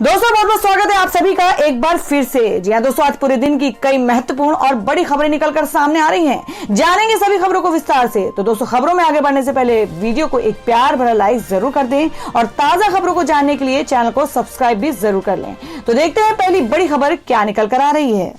दोस्तों बहुत बहुत स्वागत है आप सभी का एक बार फिर से। जी हाँ दोस्तों, आज पूरे दिन की कई महत्वपूर्ण और बड़ी खबरें निकलकर सामने आ रही हैं। जानेंगे सभी खबरों को विस्तार से। तो दोस्तों खबरों में आगे बढ़ने से पहले वीडियो को एक प्यार भरा लाइक जरूर कर दें और ताजा खबरों को जानने के लिए चैनल को सब्सक्राइब भी जरूर कर लें। तो देखते हैं पहली बड़ी खबर क्या निकल कर आ रही है।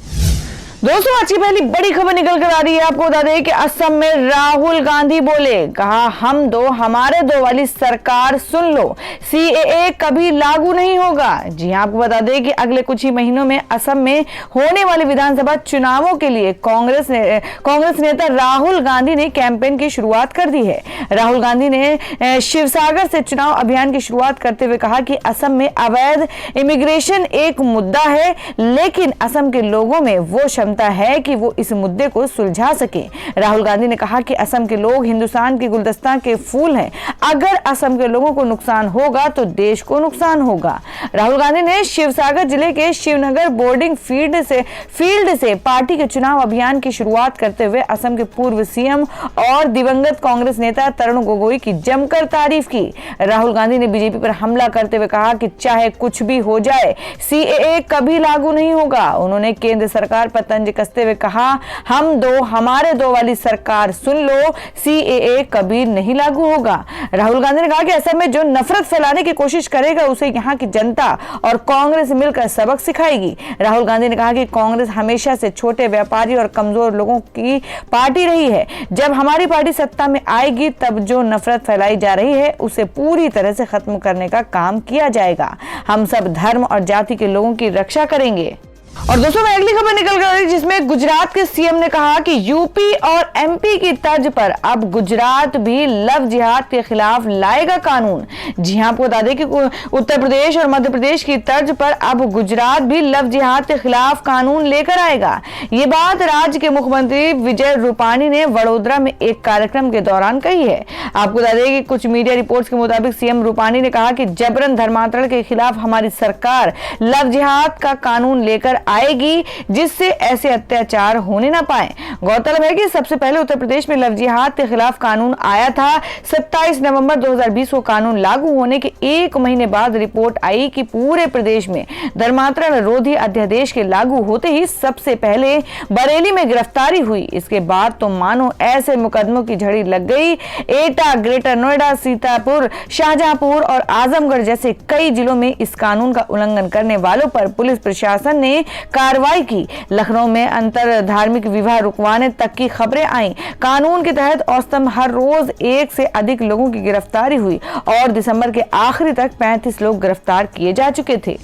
दोस्तों आज की पहली बड़ी खबर निकल कर आ रही है। आपको बता दें कि असम में राहुल गांधी बोले, कहा हम दो हमारे दो वाली सरकार सुन लो, सीएए कभी लागू नहीं होगा। जी हां, आपको बता दें कि अगले कुछ ही महीनों में असम में होने वाले विधानसभा चुनावों के लिए कांग्रेस नेता राहुल गांधी ने कैंपेन की शुरुआत कर दी है। राहुल गांधी ने शिवसागर से चुनाव अभियान की शुरुआत करते हुए कहा कि असम में अवैध इमिग्रेशन एक मुद्दा है, लेकिन असम के लोगों में वो है कि वो इस मुद्दे को सुलझा सके। राहुल गांधी ने कहा कि असम के लोग हिंदुस्तान के गुलदस्ता के फूल हैं। अगर असम के लोगों को नुकसान होगा तो देश को नुकसान होगा। राहुल गांधी ने शिवसागर जिले के शिवनगर बोर्डिंग फील्ड से पार्टी के चुनाव अभियान की शुरुआत करते हुए असम के पूर्व सीएम और दिवंगत कांग्रेस नेता तरुण गोगोई की जमकर तारीफ की। राहुल गांधी ने बीजेपी पर हमला करते हुए कहा कि चाहे कुछ भी हो जाए सीएए कभी लागू नहीं होगा। उन्होंने केंद्र सरकार पर तंज कसते हुए कहा हम दो हमारे दो वाली सरकार सुन लो, सीएए कभी नहीं लागू होगा। राहुल गांधी ने कहा कि असम में जो नफरत फैलाने की कोशिश करेगा उसे यहाँ की जनता और कांग्रेस मिलकर सबक सिखाएगी। राहुल गांधी ने कहा कि कांग्रेस हमेशा से छोटे व्यापारी और कमजोर लोगों की पार्टी रही है। जब हमारी पार्टी सत्ता में आएगी तब जो नफरत फैलाई जा रही है उसे पूरी तरह से खत्म करने का काम किया जाएगा। हम सब धर्म और जाति के लोगों की रक्षा करेंगे। और दोस्तों मैं अगली खबर निकल कर रही जिसमें गुजरात के सीएम ने कहा कि यूपी और एमपी की तर्ज पर अब गुजरात भी लव जिहाद के खिलाफ लाएगा कानून। जी हां, आपको बता दें कि उत्तर प्रदेश और मध्य प्रदेश की तर्ज पर अब गुजरात भी लव जिहाद के खिलाफ कानून लेकर आएगा। ये बात राज्य के मुख्यमंत्री विजय रूपाणी ने वडोदरा में एक कार्यक्रम के दौरान कही है। आपको बता दें कि कुछ मीडिया रिपोर्ट्स के मुताबिक सीएम रूपाणी ने कहा कि जबरन धर्मांतरण के खिलाफ हमारी सरकार लव जिहाद का कानून लेकर आएगी जिससे ऐसे अत्याचार होने ना पाए। गौरतलब है कि सबसे पहले उत्तर प्रदेश में लव जिहाद के खिलाफ कानून आया था। 27 नवंबर 2020 को कानून लागू होने के एक महीने बाद रिपोर्ट आई कि पूरे प्रदेश में धर्मांतरण रोधी अध्यादेश के लागू होते ही सबसे पहले बरेली में गिरफ्तारी हुई। इसके बाद तो मानो ऐसे मुकदमों की झड़ी लग गई। एटा, ग्रेटर नोएडा, सीतापुर, शाहजहांपुर और आजमगढ़ जैसे कई जिलों में इस कानून का उल्लंघन करने वालों पर पुलिस प्रशासन ने कार्रवाई की। लखनऊ में अंतर धार्मिक विवाह रुकवाने तक की खबरें आईं। कानून के तहत औसतन हर रोज 1 से अधिक लोगों की गिरफ्तारी हुई और दिसंबर के आखिरी तक 35 लोग गिरफ्तार किए जा चुके थे।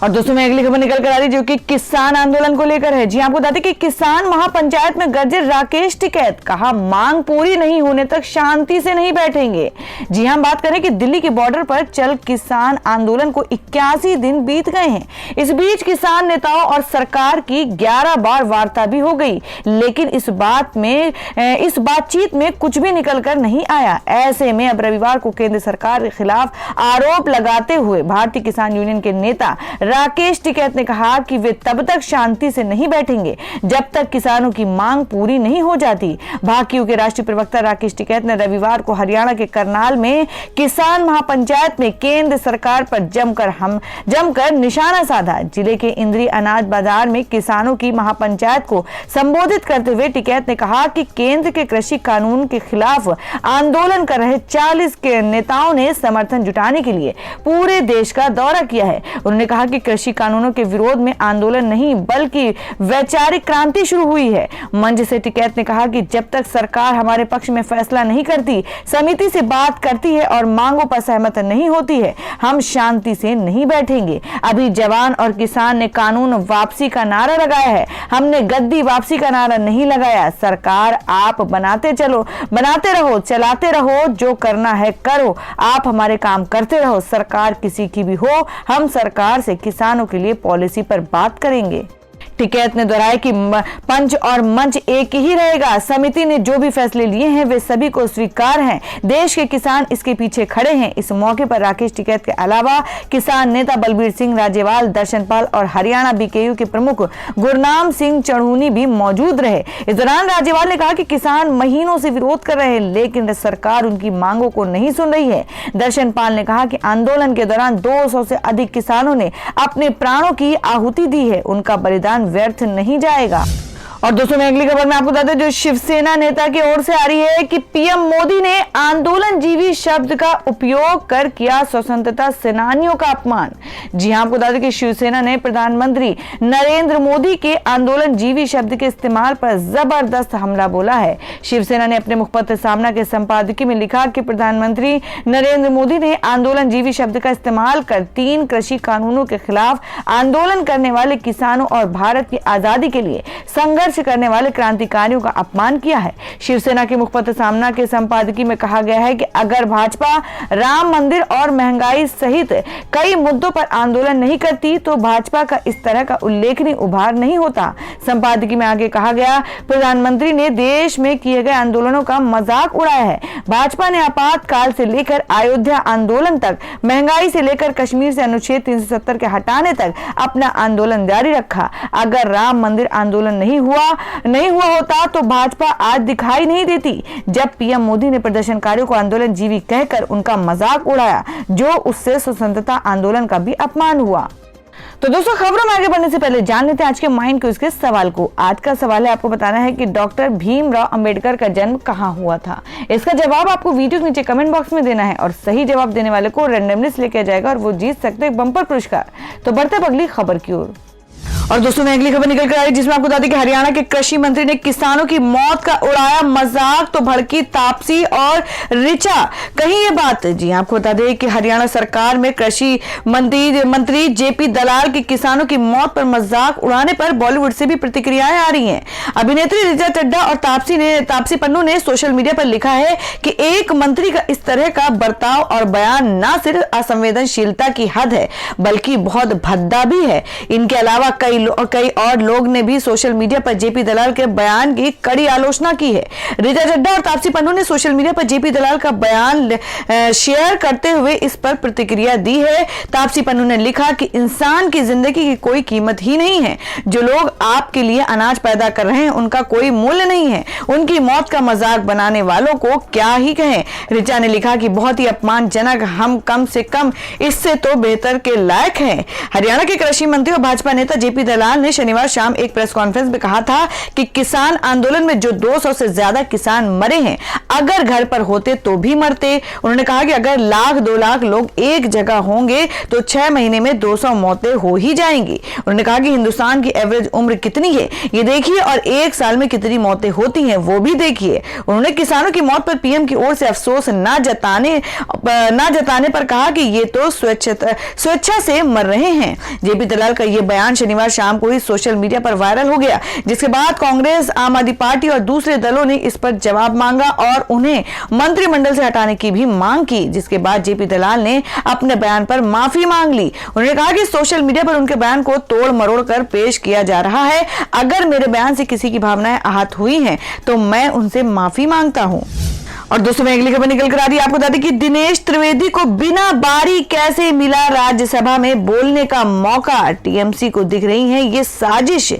और दोस्तों में अगली खबर निकल कर आ रही जो कि किसान आंदोलन को लेकर है। जी आपको बता दें कि किसान महापंचायत में गरजे राकेश टिकैत, कहा मांग पूरी नहीं होने तक शांति से नहीं बैठेंगे। जी हम बात करें कि दिल्ली के बॉर्डर पर चल किसान आंदोलन को 81 दिन बीत गए हैं। इस बीच किसान नेताओं और सरकार की 11 बार वार्ता भी हो गई, लेकिन इस बातचीत में कुछ भी निकल कर नहीं आया। ऐसे में अब रविवार को केंद्र सरकार के खिलाफ आरोप लगाते हुए भारतीय किसान यूनियन के नेता राकेश टिकैत ने कहा कि वे तब तक शांति से नहीं बैठेंगे जब तक किसानों की मांग पूरी नहीं हो जाती। भाकियू के राष्ट्रीय प्रवक्ता राकेश टिकैत ने रविवार को हरियाणा के करनाल में किसान महापंचायत में केंद्र सरकार पर जमकर निशाना साधा। जिले के इंद्री अनाज बाजार में किसानों की महापंचायत को संबोधित करते हुए टिकैत ने कहा कि केंद्र के कृषि कानून के खिलाफ आंदोलन कर रहे 40 के नेताओं ने समर्थन जुटाने के लिए पूरे देश का दौरा किया है। उन्होंने कहा कि कृषि कानूनों के विरोध में आंदोलन नहीं बल्कि वैचारिक क्रांति शुरू हुई है। मंच से टिकैत ने कहा कि जब तक सरकार हमारे पक्ष में फैसला नहीं करती, समिति से बात करती है और मांगों पर सहमत नहीं होती है, हम शांति से नहीं बैठेंगे। अभी जवान और किसान ने कानून वापसी का नारा लगाया है, हमने गद्दी वापसी का नारा नहीं लगाया। सरकार आप बनाते रहो, चलाते रहो, जो करना है करो, आप हमारे काम करते रहो। सरकार किसी की भी हो, हम सरकार से किसानों के लिए पॉलिसी पर बात करेंगे। टिकैत ने दोहराया कि पंच और मंच एक ही रहेगा। समिति ने जो भी फैसले लिए हैं वे सभी को स्वीकार हैं। देश के किसान इसके पीछे खड़े हैं। इस मौके पर राकेश टिकैत के अलावा किसान नेता बलबीर सिंह राजेवाल, दर्शन पाल और हरियाणा बीकेयू के प्रमुख गुरनाम सिंह चढ़ूनी भी मौजूद रहे। इस दौरान राजेवाल ने कहा कि किसान महीनों से विरोध कर रहे हैं लेकिन सरकार उनकी मांगों को नहीं सुन रही है। दर्शन पाल ने कहा कि आंदोलन के दौरान 200 से अधिक किसानों ने अपने प्राणों की आहुति दी है, उनका बलिदान व्यर्थ नहीं जाएगा। और दोस्तों मैं अगली खबर में आपको बता दें जो शिवसेना नेता की ओर से आ रही है कि पीएम मोदी ने आंदोलनजीवी शब्द का उपयोग कर किया स्वतंत्रता सेनानियों का अपमान। जी हां, आपको बता दें कि शिवसेना ने प्रधानमंत्री नरेंद्र मोदी के आंदोलनजीवी शब्द के इस्तेमाल पर जबरदस्त हमला बोला है। शिवसेना ने अपने मुखपत्र सामना के संपादकीय में लिखा कि प्रधानमंत्री नरेंद्र मोदी ने आंदोलनजीवी शब्द का इस्तेमाल कर 3 कृषि कानूनों के खिलाफ आंदोलन करने वाले किसानों और भारत की आजादी के लिए संघर्ष करने वाले क्रांतिकारियों का अपमान किया है। शिवसेना के मुखपत्र सामना के संपादकीय में कहा गया है कि अगर भाजपा राम मंदिर और महंगाई सहित कई मुद्दों पर आंदोलन नहीं करती तो भाजपा का इस तरह का उल्लेखनीय उभार नहीं होता। संपादकीय में आगे कहा गया, प्रधानमंत्री ने देश में किए गए आंदोलनों का मजाक उड़ाया है। भाजपा ने आपातकाल से लेकर अयोध्या आंदोलन तक, महंगाई से लेकर कश्मीर से अनुच्छेद 370 के हटाने तक अपना आंदोलन जारी रखा। अगर राम मंदिर आंदोलन नहीं हुआ होता तो भाजपा आज दिखाई नहीं देती। जब पीएम मोदी ने प्रदर्शनकारियों को आंदोलनजीवी कहकर उनका मजाक उड़ाया, जो उससे स्वतंत्रता आंदोलन का भी अपमान हुआ। तो दोस्तों खबरों में आगे बढ़ने से पहले जान लेते हैं आज के माइंड क्विज के सवाल को। आज का सवाल है, आपको बताना है कि डॉक्टर भीमराव अंबेडकर का जन्म कहां हुआ था। इसका जवाब आपको वीडियो के नीचे कमेंट बॉक्स में देना है और सही जवाब देने वाले को रैंडमली सिलेक्ट किया जाएगा और वो जीत सकते हैं बम्पर पुरस्कार। तो बढ़ते हैं अगली खबर की ओर। और दोस्तों मैं अगली खबर निकल कर आई जिसमें आपको बता दें कि हरियाणा के कृषि मंत्री ने किसानों की मौत का उड़ाया मजाक, तो भड़की तापसी और ऋचा। कहीं ये बात, जी आपको बता दें कि हरियाणा सरकार में कृषि मंत्री जेपी दलाल की किसानों की मौत पर मजाक उड़ाने पर बॉलीवुड से भी प्रतिक्रियाएं आ रही हैं। अभिनेत्री ऋचा चड्ढा और तापसी पन्नू ने सोशल मीडिया पर लिखा है कि एक मंत्री का इस तरह का बर्ताव और बयान न सिर्फ असंवेदनशीलता की हद है बल्कि बहुत भद्दा भी है। इनके अलावा कई और लोग ने भी सोशल मीडिया पर जेपी दलाल के बयान की कड़ी आलोचना की है। ऋचा चड्ढा और तापसी पन्नू ने सोशल मीडिया पर जेपी दलाल का बयान शेयर करते हुए इस पर प्रतिक्रिया दी है। तापसी पन्नू ने लिखा कि इंसान की जिंदगी की कोई कीमत ही नहीं है। जो लोग आपके लिए अनाज पैदा कर रहे हैं उनका कोई मूल्य नहीं है। उनकी मौत का मजाक बनाने वालों को क्या ही कहें। ऋचा ने लिखा कि बहुत ही अपमानजनक, हम कम से कम इससे तो बेहतर के लायक हैं। हरियाणा के कृषि मंत्री और भाजपा नेता जेपी दलाल ने शनिवार शाम एक प्रेस कॉन्फ्रेंस में कहा था कि किसान आंदोलन में जो 200 से ज्यादा किसान मरे हैं, अगर घर पर होते तो भी मरते। उन्होंने कहा कि अगर 1-2 लाख लोग एक जगह होंगे तो 6 महीने में 200 मौतें हो ही जाएंगी। उन्होंने कहा कि हिंदुस्तान की एवरेज उम्र कितनी है ये देखिए और एक साल में कितनी मौतें होती हैं वो भी देखिए। उन्होंने किसानों की मौत पर पीएम की ओर से अफसोस न जताने पर कहा कि ये तो स्वेच्छा से मर रहे हैं। जेपी दलाल का यह बयान शनिवार शाम को ही सोशल मीडिया पर वायरल हो गया, जिसके बाद कांग्रेस, आम आदमी पार्टी और दूसरे दलों ने इस पर जवाब मांगा और उन्हें मंत्रिमंडल से हटाने की भी मांग की, जिसके बाद जेपी दलाल ने अपने बयान पर माफी मांग ली। उन्होंने कहा कि सोशल मीडिया पर उनके बयान को तोड़ मरोड़ कर पेश किया जा रहा है। अगर मेरे बयान से किसी की भावनाएं आहत हुई हैं तो मैं उनसे माफी मांगता हूं। और दोस्तों मैं अगली खबर निकल कर आ रही है, आपको बता दें कि दिनेश त्रिवेदी को बिना बारी कैसे मिला राज्यसभा में बोलने का मौका। टीएमसी को दिख रही है ये साजिश।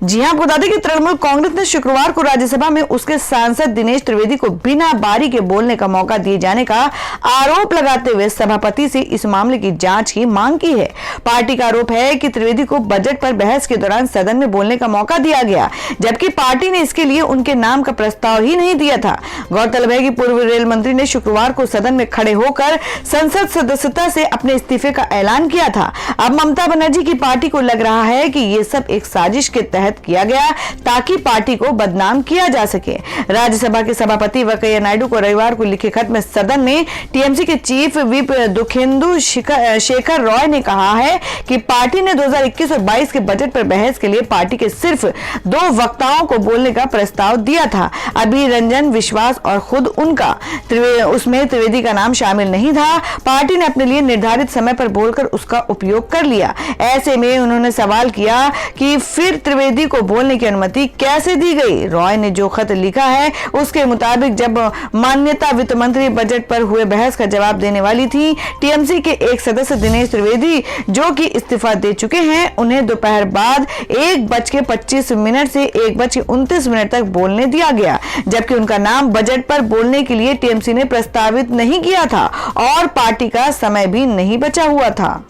जी हां, आपको बता दें कि तृणमूल कांग्रेस ने शुक्रवार को राज्यसभा में उसके सांसद दिनेश त्रिवेदी को बिना बारी के बोलने का मौका दिए जाने का आरोप लगाते हुए सभापति से इस मामले की जांच की मांग की है। पार्टी का आरोप है कि त्रिवेदी को बजट पर बहस के दौरान सदन में बोलने का मौका दिया गया, जबकि पार्टी ने इसके लिए उनके नाम का प्रस्ताव ही नहीं दिया था। गौरतलब है कि पूर्व रेल मंत्री ने शुक्रवार को सदन में खड़े होकर संसद सदस्यता से अपने इस्तीफे का ऐलान किया था। अब ममता बनर्जी की पार्टी को लग रहा है कि ये सब एक साजिश के तहत किया गया ताकि पार्टी को बदनाम किया जा सके। राज्यसभा के सभापति वेंकैया नायडू को रविवार को लिखे खत में सदन में टीएमसी के चीफ व्हिप दुखेंदु शेखर रॉय ने कहा है कि पार्टी ने 2021 और 22 के बजट पर बहस के लिए पार्टी के सिर्फ 2 वक्ताओं को बोलने का प्रस्ताव दिया था, अभी रंजन विश्वास और खुद उनका उसमें त्रिवेदी का नाम शामिल नहीं था। पार्टी ने अपने लिए निर्धारित समय पर बोलकर उसका उपयोग कर लिया। ऐसे में उन्होंने सवाल किया कि फिर त्रिवेदी को बोलने की अनुमति कैसे दी गई। रॉय ने जो खत लिखा है उसके मुताबिक जब मान्यता वित्त मंत्री बजट पर हुए बहस का जवाब देने वाली थी, टीएमसी के एक सदस्य दिनेश त्रिवेदी जो कि इस्तीफा दे चुके हैं, उन्हें दोपहर बाद 1:25 से 1:29 तक बोलने दिया गया, जबकि उनका नाम बजट पर बोलने के लिए टीएमसी ने प्रस्तावित नहीं किया था और पार्टी का समय भी नहीं बचा हुआ था।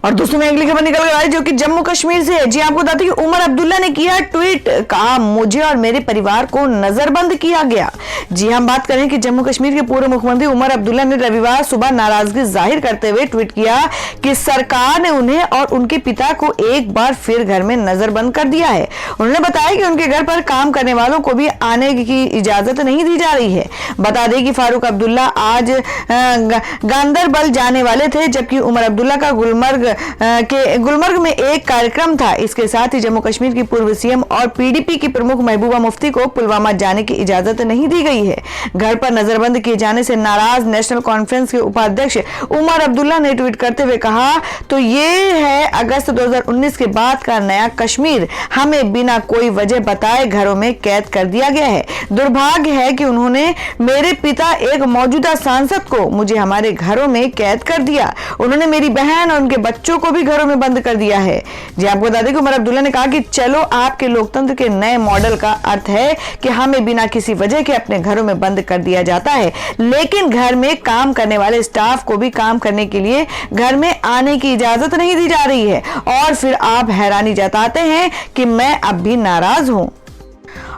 और दोस्तों में अगली खबर निकल कर आई जो कि जम्मू कश्मीर से है। जी आपको बताते हैं कि उमर अब्दुल्ला ने किया ट्वीट, कहा मुझे और मेरे परिवार को नजरबंद किया गया। जी हम बात करें कि जम्मू कश्मीर के पूर्व मुख्यमंत्री उमर अब्दुल्ला ने रविवार सुबह नाराजगी जाहिर करते हुए ट्वीट किया कि सरकार ने उन्हें और उनके पिता को एक बार फिर घर में नजरबंद कर दिया है। उन्होंने बताया कि उनके घर पर काम करने वालों को भी आने की इजाजत नहीं दी जा रही है। बता दें कि फारूक अब्दुल्ला आज गांदरबल जाने वाले थे, जबकि उमर अब्दुल्ला का गुलमर्ग में एक कार्यक्रम था। इसके साथ ही जम्मू कश्मीर की पूर्व सीएम और पीडीपी की प्रमुख महबूबा मुफ्ती को पुलवामा जाने की इजाजत नहीं दी गई है। घर पर नजरबंद किए जाने से नाराज नेशनल कॉन्फ्रेंस के उपाध्यक्ष उमर अब्दुल्ला ने ट्वीट करते हुए कहा, तो ये है अगस्त 2019 के बाद का नया कश्मीर, हमें बिना कोई वजह बताए घरों में कैद कर दिया गया है। दुर्भाग्य है कि उन्होंने मेरे पिता एक मौजूदा सांसद को मुझे हमारे घरों में कैद कर दिया। उन्होंने मेरी बहन और उनके बच्चों को भी घरों में बंद कर दिया है। जी आपको बता दें कि उमर अब्दुल्ला ने कहा कि चलो आपके लोकतंत्र के नए मॉडल का अर्थ है कि हमें बिना किसी वजह के अपने घरों में बंद कर दिया जाता है, लेकिन घर में काम करने वाले स्टाफ को भी काम करने के लिए घर में आने की इजाजत नहीं दी जा रही है। और फिर आप हैरानी जताते हैं कि मैं अब भी नाराज हूं।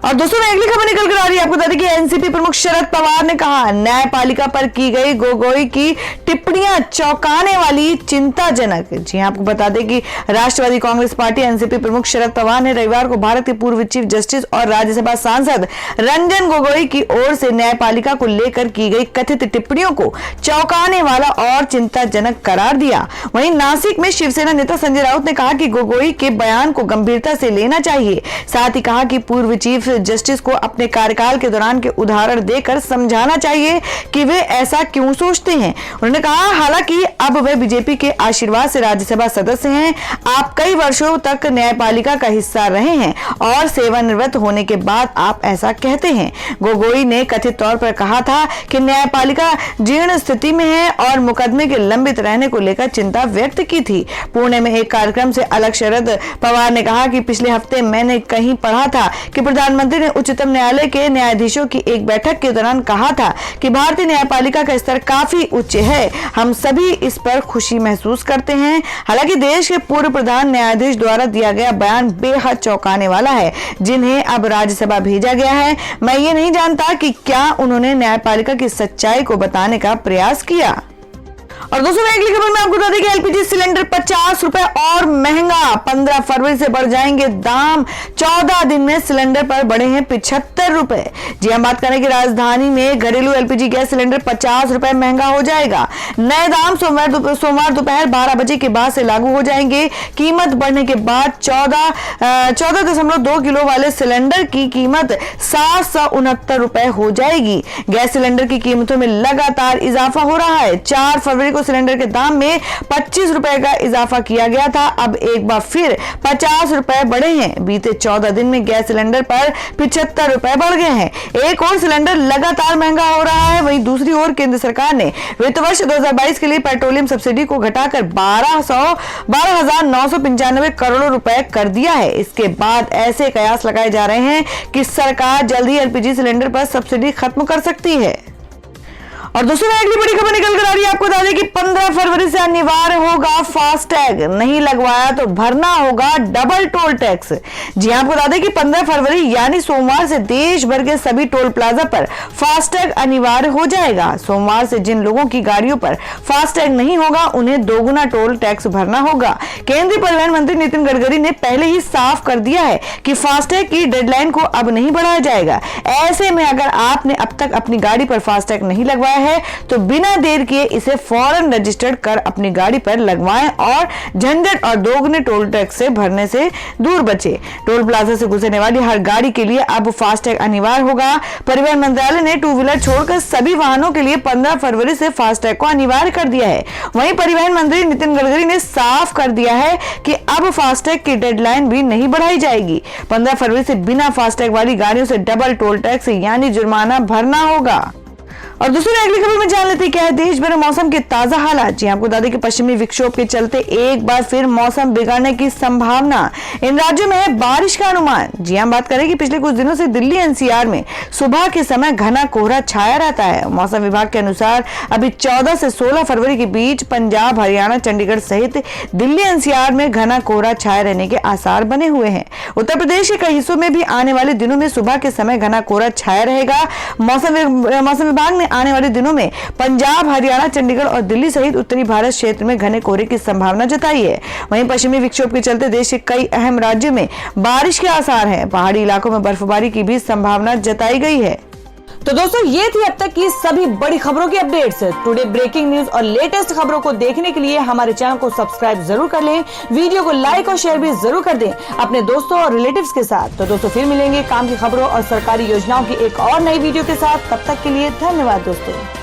और दोस्तों में अगली खबर निकल कर आ रही है। आपको बता दें कि एनसीपी प्रमुख शरद पवार ने कहा, न्यायपालिका पर की गई गोगोई की टिप्पणियां चौंकाने वाली, चिंताजनक। जी आपको बता दें कि राष्ट्रवादी कांग्रेस पार्टी एनसीपी प्रमुख शरद पवार ने रविवार को भारत के पूर्व चीफ जस्टिस और राज्यसभा सांसद रंजन गोगोई की ओर से न्यायपालिका को लेकर की गई कथित टिप्पणियों को चौंकाने वाला और चिंताजनक करार दिया। वहीं नासिक में शिवसेना नेता संजय राउत ने कहा कि गोगोई के बयान को गंभीरता से लेना चाहिए। साथ ही कहा कि पूर्व चीफ जस्टिस को अपने कार्यकाल के दौरान के उदाहरण देकर समझाना चाहिए कि वे ऐसा क्यों सोचते हैं। उन्होंने कहा, हालांकि अब वे बीजेपी के आशीर्वाद से राज्यसभा सदस्य हैं, आप कई वर्षों तक न्यायपालिका का हिस्सा रहे हैं और सेवानिवृत्त होने के बाद आप ऐसा कहते हैं। गोगोई ने कथित तौर पर कहा था कि न्यायपालिका जीर्ण स्थिति में है और मुकदमे के लंबित रहने को लेकर चिंता व्यक्त की थी। पुणे में एक कार्यक्रम से अलग शरद पवार ने कहा कि पिछले हफ्ते मैंने कहीं पढ़ा था कि प्रधानमंत्री ने उच्चतम न्यायालय के न्यायाधीशों की एक बैठक के दौरान कहा था कि भारतीय न्यायपालिका का स्तर काफी उच्च है, हम सभी इस पर खुशी महसूस करते हैं। हालांकि देश के पूर्व प्रधान न्यायाधीश द्वारा दिया गया बयान बेहद चौंकाने वाला है, जिन्हें अब राज्यसभा भेजा गया है। मैं ये नहीं जानता कि क्या उन्होंने न्यायपालिका की सच्चाई को बताने का प्रयास किया। और दोस्तों अगली खबर में आपको बता दें कि एलपीजी सिलेंडर 50 रुपए और महंगा, 15 फरवरी से बढ़ जाएंगे दाम। 14 दिन में सिलेंडर पर बढ़े हैं 75 रुपए। जी हम बात करें कि राजधानी में घरेलू एलपीजी गैस सिलेंडर 50 रुपए महंगा हो जाएगा। नए दाम सोमवार दोपहर 12 बजे के बाद से लागू हो जाएंगे। कीमत बढ़ने के बाद 14.2 किलो वाले सिलेंडर की कीमत 769 रुपए हो जाएगी। गैस सिलेंडर की कीमतों में लगातार इजाफा हो रहा है। 4 फरवरी को सिलेंडर के दाम में 25 रुपए का इजाफा किया गया था, अब एक बार फिर 50 रुपए बढ़े हैं। बीते 14 दिन में गैस सिलेंडर पर 75 रुपए बढ़ गए हैं। एक और सिलेंडर लगातार महंगा हो रहा है। वहीं दूसरी ओर केंद्र सरकार ने वित्त वर्ष 2022 के लिए पेट्रोलियम सब्सिडी को घटाकर 12,995 करोड़ रुपए कर दिया है। इसके बाद ऐसे कयास लगाए जा रहे हैं कि सरकार जल्द ही एलपीजी सिलेंडर पर सब्सिडी खत्म कर सकती है। और दोस्तों अगली बड़ी खबर निकल कर आ रही है। आपको बता दें कि 15 फरवरी से अनिवार्य होगा फास्टैग, नहीं लगवाया तो भरना होगा डबल टोल टैक्स। जी आपको बता दें कि 15 फरवरी यानी सोमवार से देश भर के सभी टोल प्लाजा पर फास्टैग अनिवार्य हो जाएगा। सोमवार से जिन लोगों की गाड़ियों पर फास्टैग नहीं होगा उन्हें दोगुना टोल टैक्स भरना होगा। केंद्रीय परिवहन मंत्री नितिन गडकरी ने पहले ही साफ कर दिया है कि फास्टैग की डेडलाइन को अब नहीं बढ़ाया जाएगा। ऐसे में अगर आपने अब तक अपनी गाड़ी पर फास्टैग नहीं लगवाया है तो बिना देर किए इसे फौरन रजिस्टर्ड कर अपनी गाड़ी पर लगवाएं और झंझट और दोगुने टोल टैक्स से भरने से दूर बचे। टोल प्लाजा से गुजरने वाली हर गाड़ी के लिए अब फास्टैग अनिवार्य होगा। परिवहन मंत्रालय ने टू व्हीलर छोड़कर सभी वाहनों के लिए 15 फरवरी से फास्टैग को अनिवार्य कर दिया है। वहीं परिवहन मंत्री नितिन गडकरी ने साफ कर दिया है कि अब फास्टैग की डेडलाइन भी नहीं बढ़ाई जाएगी। 15 फरवरी से बिना फास्टैग वाली गाड़ियों से डबल टोल टैक्स यानी जुर्माना भरना होगा। और दूसरी अगली खबर में जान लेते हैं क्या है देश भर में मौसम के ताजा हालात। जी आपको बता दें कि पश्चिमी विक्षोभ के चलते एक बार फिर मौसम बिगड़ने की संभावना। इन राज्यों में है बारिश का अनुमान। जी हम बात करें कि पिछले कुछ दिनों से दिल्ली एनसीआर में सुबह के समय घना कोहरा छाया रहता है। मौसम विभाग के अनुसार अभी 14 से 16 फरवरी के बीच पंजाब, हरियाणा, चंडीगढ़ सहित दिल्ली एनसीआर में घना कोहरा छाए रहने के आसार बने हुए हैं। उत्तर प्रदेश के कई हिस्सों में भी आने वाले दिनों में सुबह के समय घना कोहरा छाया रहेगा। मौसम विभाग ने आने वाले दिनों में पंजाब, हरियाणा, चंडीगढ़ और दिल्ली सहित उत्तरी भारत क्षेत्र में घने कोहरे की संभावना जताई है। वहीं पश्चिमी विक्षोभ के चलते देश के कई अहम राज्यों में बारिश के आसार हैं। पहाड़ी इलाकों में बर्फबारी की भी संभावना जताई गई है। तो दोस्तों ये थी अब तक की सभी बड़ी खबरों की अपडेट्स। टुडे ब्रेकिंग न्यूज और लेटेस्ट खबरों को देखने के लिए हमारे चैनल को सब्सक्राइब जरूर कर लें। वीडियो को लाइक और शेयर भी जरूर कर दें अपने दोस्तों और रिलेटिव्स के साथ। तो दोस्तों फिर मिलेंगे काम की खबरों और सरकारी योजनाओं की एक और नई वीडियो के साथ। तब तक के लिए धन्यवाद दोस्तों।